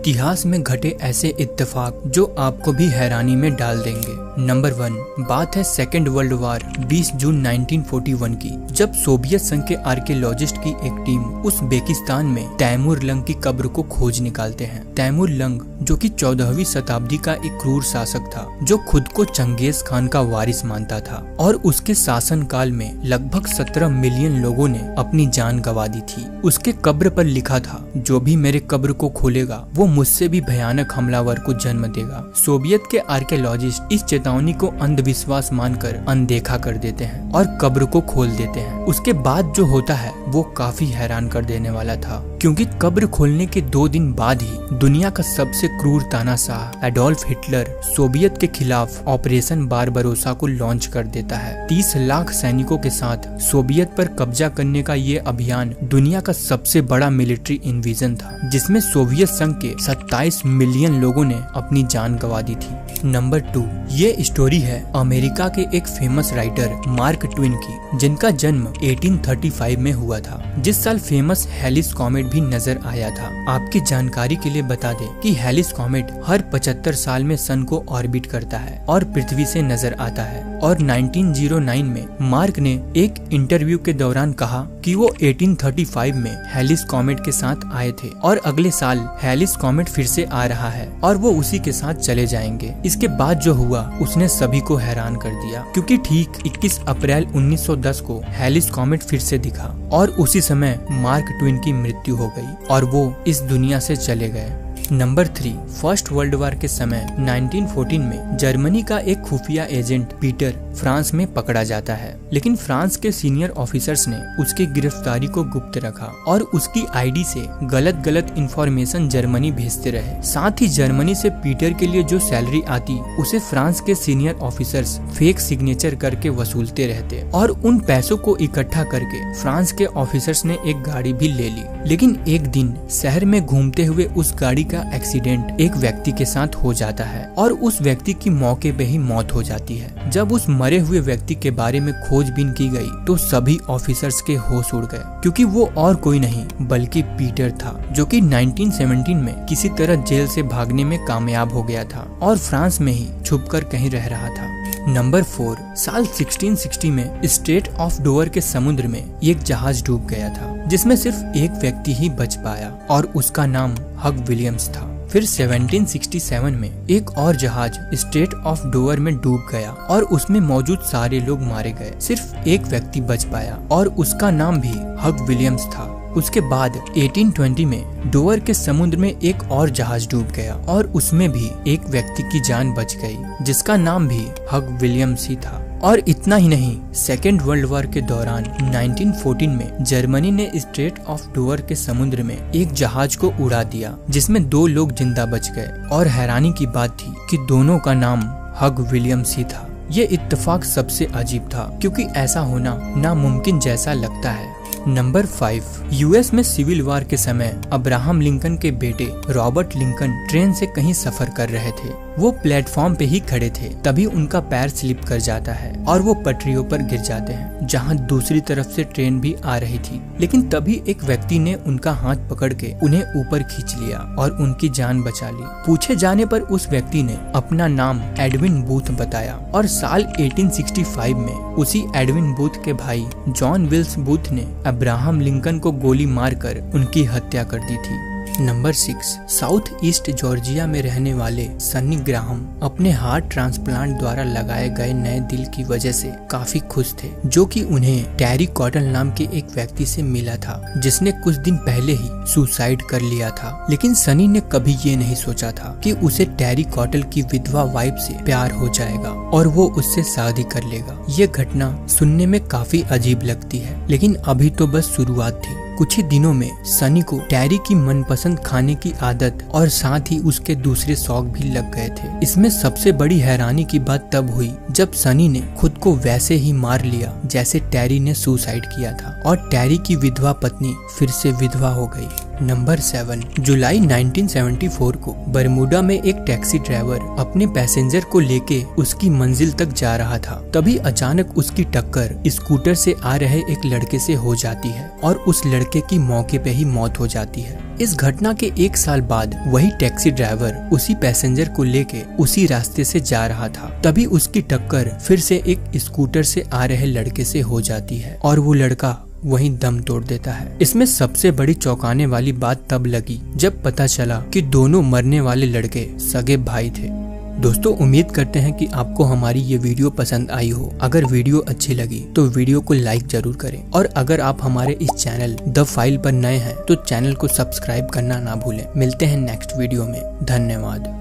इतिहास में घटे ऐसे इत्तेफाक जो आपको भी हैरानी में डाल देंगे। नंबर 1, बात है सेकेंड वर्ल्ड वार 20 जून 1941 की, जब सोवियत संघ के आर्कियोलॉजिस्ट की एक टीम उज़्बेकिस्तान में तैमूर लंग की कब्र को खोज निकालते हैं। तैमूर लंग जो कि 14वीं शताब्दी का एक क्रूर शासक था, जो खुद को चंगेज खान का वारिस मानता था और उसके शासन काल में लगभग 17 मिलियन लोगों ने अपनी जान गंवा दी थी। उसके कब्र पर लिखा था, जो भी मेरे कब्र को खोलेगा वो मुझसे भी भयानक हमलावर को जन्म देगा। सोवियत के आर्कियोलॉजिस्ट इस चेतावनी को अंधविश्वास मानकर अनदेखा कर देते हैं और कब्र को खोल देते हैं। उसके बाद जो होता है वो काफी हैरान कर देने वाला था, क्योंकि कब्र खोलने के 2 दिन बाद ही दुनिया का सबसे क्रूर तानाशाह एडोल्फ हिटलर सोवियत के खिलाफ ऑपरेशन बारबरोसा को लॉन्च कर देता है। 30 लाख सैनिकों के साथ सोवियत पर कब्जा करने का ये अभियान दुनिया का सबसे बड़ा मिलिट्री इन्वेजन था, जिसमें सोवियत संघ के 27 मिलियन लोगों ने अपनी जान गंवा दी थी। नंबर 2, ये स्टोरी है अमेरिका के एक फेमस राइटर मार्क ट्वेन की, जिनका जन्म 1835 में हुआ था, जिस साल फेमस हेलिस कॉमेट भी नजर आया था। आपकी जानकारी के लिए बता दें कि हेलिस कॉमेट हर 75 साल में सन को ऑर्बिट करता है और पृथ्वी से नजर आता है। और 1909 में मार्क ने एक इंटरव्यू के दौरान कहा कि वो 1835 में हेलिस कॉमेट के साथ आए थे और अगले साल हेलिस कॉमेट फिर से आ रहा है और वो उसी के साथ चले जाएंगे। इसके बाद जो हुआ उसने सभी को हैरान कर दिया, क्योंकि ठीक 21 अप्रैल 1910 को हेलिस कॉमेट फिर से दिखा और उसी समय मार्क ट्वेन की मृत्यु हो गई और वो इस दुनिया से चले गए। नंबर 3, फर्स्ट वर्ल्ड वार के समय 1914 में जर्मनी का एक खुफिया एजेंट पीटर फ्रांस में पकड़ा जाता है, लेकिन फ्रांस के सीनियर ऑफिसर्स ने उसकी गिरफ्तारी को गुप्त रखा और उसकी आईडी से गलत इंफॉर्मेशन जर्मनी भेजते रहे। साथ ही जर्मनी से पीटर के लिए जो सैलरी आती उसे फ्रांस के सीनियर ऑफिसर्स फेक सिग्नेचर करके वसूलते रहते और उन पैसों को इकट्ठा करके फ्रांस के ऑफिसर्स ने एक गाड़ी भी ले ली। लेकिन एक दिन शहर में घूमते हुए उस गाड़ी का एक्सीडेंट एक व्यक्ति के साथ हो जाता है और उस व्यक्ति की मौके पे ही मौत हो जाती है। जब उस मरे हुए व्यक्ति के बारे में खोजबीन की गई तो सभी ऑफिसर्स के होश उड़ गए, क्योंकि वो और कोई नहीं बल्कि पीटर था, जो कि 1917 में किसी तरह जेल से भागने में कामयाब हो गया था और फ्रांस में ही छुपकर कहीं रह रहा था। नंबर 4, साल 1660 में स्ट्रेट ऑफ डोवर के समुद्र में एक जहाज डूब गया था, जिसमें सिर्फ एक व्यक्ति ही बच पाया और उसका नाम हग विलियम्स था। फिर 1767 में एक और जहाज स्ट्रेट ऑफ डोवर में डूब गया और उसमें मौजूद सारे लोग मारे गए, सिर्फ एक व्यक्ति बच पाया और उसका नाम भी हग विलियम्स था। उसके बाद 1820 में डोवर के समुद्र में एक और जहाज डूब गया और उसमें भी एक व्यक्ति की जान बच गई, जिसका नाम भी हग विलियम्स ही था। और इतना ही नहीं, सेकेंड वर्ल्ड वॉर के दौरान 1914 में जर्मनी ने स्ट्रेट ऑफ डोवर के समुद्र में एक जहाज को उड़ा दिया, जिसमें 2 लोग जिंदा बच गए और हैरानी की बात थी कि दोनों का नाम हग विलियम्स ही था। ये इत्तेफाक सबसे अजीब था, क्योंकि ऐसा होना नामुमकिन जैसा लगता है। नंबर 5, यूएस में सिविल वार के समय अब्राहम लिंकन के बेटे रॉबर्ट लिंकन ट्रेन से कहीं सफर कर रहे थे। वो प्लेटफॉर्म पे ही खड़े थे, तभी उनका पैर स्लिप कर जाता है और वो पटरियों पर गिर जाते हैं, जहां दूसरी तरफ से ट्रेन भी आ रही थी। लेकिन तभी एक व्यक्ति ने उनका हाथ पकड़ के उन्हें ऊपर खींच लिया और उनकी जान बचा ली। पूछे जाने पर उस व्यक्ति ने अपना नाम एडविन बूथ बताया और साल 1865 में उसी एडविन बूथ के भाई जॉन विल्स बूथ ने अब्राहम लिंकन को गोली मारकर उनकी हत्या कर दी थी। नंबर 6, साउथ ईस्ट जॉर्जिया में रहने वाले सनी ग्राहम अपने हार्ट ट्रांसप्लांट द्वारा लगाए गए नए दिल की वजह से काफी खुश थे, जो कि उन्हें टेरी कॉटल नाम के एक व्यक्ति से मिला था, जिसने कुछ दिन पहले ही सुसाइड कर लिया था। लेकिन सनी ने कभी ये नहीं सोचा था कि उसे टेरी कॉटल की विधवा वाइफ से प्यार हो जाएगा और वो उससे शादी कर लेगा। ये घटना सुनने में काफी अजीब लगती है, लेकिन अभी तो बस शुरुआत थी। कुछ ही दिनों में सनी को टेरी की मनपसंद खाने की आदत और साथ ही उसके दूसरे शौक भी लग गए थे। इसमें सबसे बड़ी हैरानी की बात तब हुई जब सनी ने खुद को वैसे ही मार लिया जैसे टेरी ने सुसाइड किया था और टेरी की विधवा पत्नी फिर से विधवा हो गई। नंबर 7, जुलाई 1974 को बरमूडा में एक टैक्सी ड्राइवर अपने पैसेंजर को लेके उसकी मंजिल तक जा रहा था। तभी अचानक उसकी टक्कर स्कूटर से आ रहे एक लड़के से हो जाती है और उस लड़के की मौके पे ही मौत हो जाती है। इस घटना के 1 साल बाद वही टैक्सी ड्राइवर उसी पैसेंजर को लेके उसी रास्ते से जा रहा था। तभी उसकी टक्कर फिर से एक स्कूटर से आ रहे लड़के से हो जाती है और वो लड़का वहीं दम तोड़ देता है। इसमें सबसे बड़ी चौंकाने वाली बात तब लगी जब पता चला कि दोनों मरने वाले लड़के सगे भाई थे। दोस्तों, उम्मीद करते हैं कि आपको हमारी ये वीडियो पसंद आई हो। अगर वीडियो अच्छी लगी तो वीडियो को लाइक जरूर करें और अगर आप हमारे इस चैनल द फाइल पर नए हैं तो चैनल को सब्सक्राइब करना ना भूलें। मिलते हैं नेक्स्ट वीडियो में। धन्यवाद।